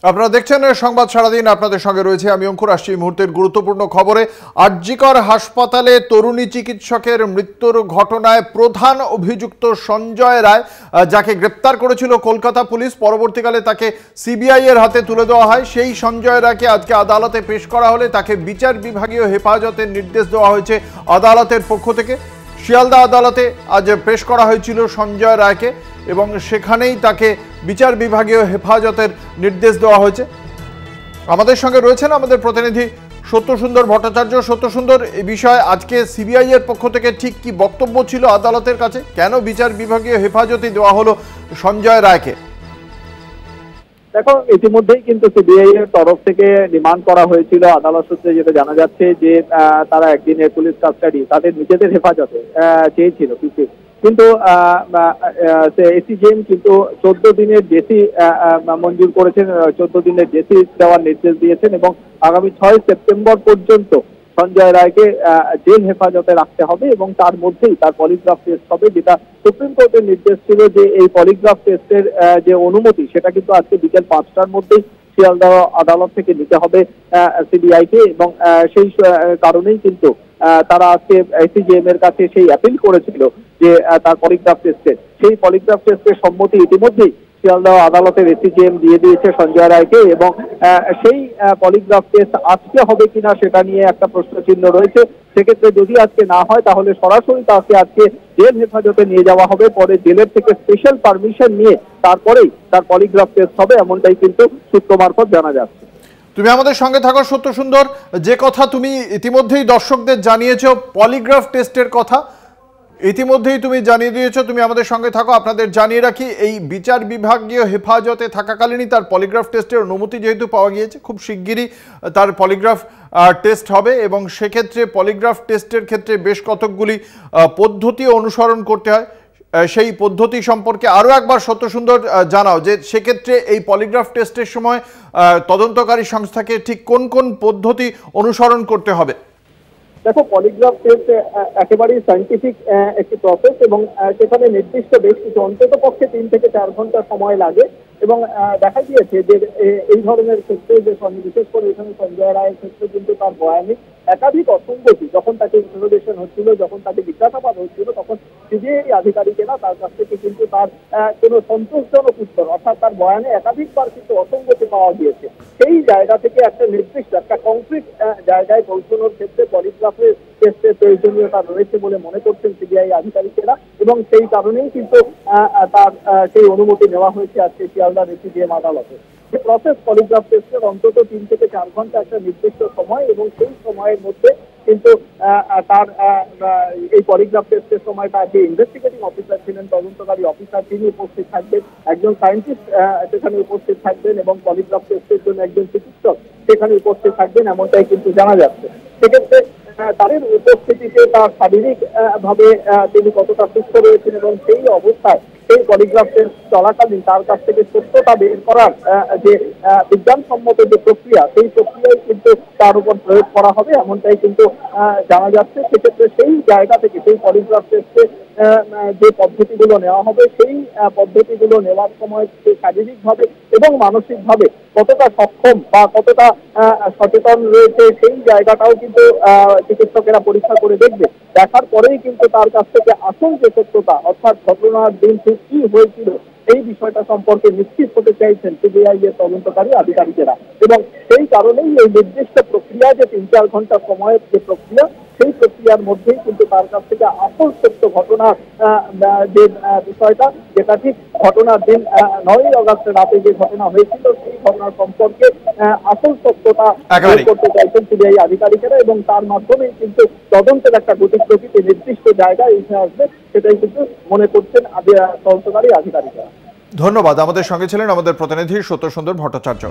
আপনারা দেখছেন সংবাদ সারাদিন। আপনাদের সঙ্গে রয়েছে আমি অঙ্কুর। আসছি মুহূর্তের গুরুত্বপূর্ণ খবরে। আরজিকর হাসপাতালে তরুণী চিকিৎসকের মৃত্যুর ঘটনায় প্রধান অভিযুক্ত সঞ্জয় রায়, যাকে গ্রেপ্তার করেছিল কলকাতা পুলিশ, পরবর্তীকালে তাকে সিবিআই এর হাতে তুলে দেওয়া হয়। সেই সঞ্জয় রায়কে আজকে আদালতে পেশ করা হলে তাকে বিচার বিভাগীয় হেফাজতের নির্দেশ দেওয়া হয়েছে আদালতের পক্ষ থেকে। শিয়ালদা আদালতে আজ পেশ করা হয়েছিল সঞ্জয় রায়কে এবং সেখানেই তাকে বিচার বিভাগীয় হেফাজতের নির্দেশ দেওয়া হয়েছে। আমাদের সঙ্গে রয়েছেন আমাদের প্রতিনিধি সত্যসুন্দর ভট্টাচার্য। সত্যসুন্দর, এই বিষয়ে আজকে সিবিআই এর পক্ষ থেকে ঠিক কি বক্তব্য ছিল আদালতের কাছে? কেন বিচার বিভাগীয় হেফাজতে দেওয়া হলো সঞ্জয় রায়কে? দেখো, ইতিমধ্যেই কিন্তু সিবিআই এর তরফ থেকে ডিমান্ড করা হয়েছিল। আদালত সূত্রে যেটা জানা যাচ্ছে যে তারা একদিনের পুলিশ কাস্টাডি তাদের নিজেদের হেফাজতে চেয়েছিল কিন্তু এসিজেএম কিন্তু 14 দিনের জেসি মঞ্জুর করেছেন, 14 দিনের জেসি দেওয়ার নির্দেশ দিয়েছেন এবং আগামী 6 সেপ্টেম্বর পর্যন্ত সঞ্জয় রায়কে জেল হেফাজতে রাখতে হবে এবং তার মধ্যেই তার পলিগ্রাফ টেস্ট হবে, যেটা সুপ্রিম কোর্টের নির্দেশ ছিল যে এই পলিগ্রাফ টেস্টের যে অনুমতি সেটা কিন্তু আজকে বিকেল 5টার মধ্যেই শিয়ালদা আদালত থেকে নিতে হবে সিবিআই কে এবং সেই কারণেই কিন্তু তারা আজকে এসিজেএম এর কাছে সেই অ্যাপিল করেছিল যে তার পলিগ্রাফ টেস্টের সেই পলিগ্রাফ টেস্টের সম্মতি ইতিমধ্যেই শিয়ালদা আদালতের এসিজেএম দিয়ে দিয়েছে সঞ্জয় রায়কে এবং সেই পলিগ্রাফ টেস্ট আজকে হবে কিনা সেটা নিয়ে একটা প্রশ্ন চিহ্ন রয়েছে। সেক্ষেত্রে যদি আজকে না হয় তাহলে সরাসরি তাকে আজকে জেল হেফাজতে নিয়ে যাওয়া হবে, পরে জেলের থেকে স্পেশাল পারমিশন নিয়ে তারপরেই তার পলিগ্রাফ টেস্ট হবে, এমনটাই কিন্তু সূত্র মারফত জানা যাচ্ছে। তুমি আমাদের সঙ্গে থাকো সত্যসুন্দর। যে কথা তুমি ইতিমধ্যেই দর্শকদের জানিয়েছো, পলিগ্রাফ টেস্টের কথা ইতিমধ্যেই তুমি জানিয়ে দিয়েছো, তুমি আমাদের সঙ্গে থাকো। আপনাদের জানিয়ে রাখি, এই বিচার বিভাগীয় হেফাজতে থাকাকালীনই তার পলিগ্রাফ টেস্টের অনুমতি যেহেতু পাওয়া গিয়েছে, খুব শিগগিরই তার পলিগ্রাফ টেস্ট হবে এবং সেক্ষেত্রে পলিগ্রাফ টেস্টের ক্ষেত্রে বেশ কতকগুলি পদ্ধতি অনুসরণ করতে হয়। সেই পদ্ধতি সম্পর্কে আরও একবার সত্যসুন্দর জানাও যে সেক্ষেত্রে এই পলিগ্রাফ টেস্টের সময় তদন্তকারী সংস্থাকে ঠিক কোন কোন পদ্ধতি অনুসরণ করতে হবে। দেখো, পলিগ্রাফ টেস্ট একেবারেই সায়েন্টিফিক একটি প্রসেস এবং সেখানে নির্দিষ্ট বেশ কিছু অন্তত পক্ষে 3 থেকে 4 ঘন্টা সময় লাগে এবং দেখা গিয়েছে যে এই ধরনের ক্ষেত্রে যে বিশেষ করে এখানে সঞ্জয় রায়ের ক্ষেত্রে কিন্তু তার বয়ানে একাধিক অসঙ্গতি, যখন তাকে ইন্টারোগেশন হচ্ছিল, যখন তাকে জিজ্ঞাসাবাদ হচ্ছিল, তখন সিবিআই আধিকারিকেরা তার কাছ থেকে কিন্তু তার কোনো সন্তোষজনক উত্তর, অর্থাৎ তার বয়ানে একাধিকবার কিন্তু অসঙ্গতি পাওয়া গিয়েছে। সেই জায়গা থেকে একটা নির্দিষ্ট একটা কংক্রিট জায়গায় পৌঁছানোর ক্ষেত্রে পলিগ্রাফের টেস্টের প্রয়োজনীয়তা রয়েছে বলে মনে করছেন সিবিআই আধিকারিকেরা এবং সেই কারণেই কিন্তু তার সেই অনুমতি নেওয়া হয়েছে আজকে শিয়ালদা এসিজেএম আদালতে। প্রসেস পলিগ্রাফ টেস্টের অন্তত 3 থেকে 4 ঘন্টা একটা নির্দিষ্ট সময় এবং সেই সময়ের মধ্যে কিন্তু তার এই পলিগ্রাফ টেস্টের সময় তার যে ইনভেস্টিগেটিং অফিসার ছিলেন, তদন্তকারী অফিসার, তিনি উপস্থিত থাকবেন, একজন সায়েন্টিস্ট সেখানে উপস্থিত থাকবেন এবং পলিগ্রাফ টেস্টের জন্য একজন চিকিৎসক সেখানে উপস্থিত থাকবেন, এমনটাই কিন্তু জানা যাচ্ছে। সেক্ষেত্রে তাদের উপস্থিতিতে তার শারীরিক ভাবে তিনি কতটা সুস্থ রয়েছেন এবং সেই অবস্থায় সেই পলিগ্রাফ টেস্ট চলাকালীন তার কাছ থেকে সত্যতা বের করার যে বিজ্ঞানসম্মত যে প্রক্রিয়া, সেই প্রক্রিয়ায় কিন্তু তার উপর প্রয়োগ করা হবে, এমনটাই কিন্তু জানা যাচ্ছে। সেক্ষেত্রে সেই জায়গা থেকে সেই পলিগ্রাফ টেস্টে যে পদ্ধতিগুলো নেওয়া হবে সেই পদ্ধতিগুলো নেওয়ার সময় শারীরিকভাবে এবং মানসিকভাবে কতটা সক্ষম বা কতটা সচেতন রয়েছে সেই জায়গাটাও কিন্তু চিকিৎসকেরা পরীক্ষা করে দেখবে। দেখার পরেই কিন্তু তার কাছ থেকে আসল যে সত্যতা, অর্থাৎ ঘটনার দিন ঠিক কি হয়েছিল এই বিষয়টা সম্পর্কে নিশ্চিত হতে চাইছেন সিবিআই এর তদন্তকারী আধিকারিকেরা এবং সেই কারণেই এই নির্দিষ্ট প্রক্রিয়া যে 3-4 ঘন্টা সময়ের যে প্রক্রিয়া, সেই প্রক্রিয়ার মধ্যেই কিন্তু তার কাছ থেকে আসল সত্য ঘটনার যে বিষয়টা, যেটা ঠিক ঘটনার দিন 9ই আগস্ট রাতে যে ঘটনা হয়েছিল সেই ঘটনার সম্পর্কে আসল সত্যতা করতে চাইছেন সিবিআই আধিকারিকেরা এবং তার মাধ্যমেই কিন্তু তদন্তের একটা গতিপ্রকৃতি নির্দিষ্ট জায়গায় এসে আসবে, সেটাই কিন্তু মনে করছেন তদন্তকারী আধিকারিকেরা। ধন্যবাদ। আমাদের সঙ্গে ছিলেন আমাদের প্রতিনিধি সত্যসুন্দর ভট্টাচার্য।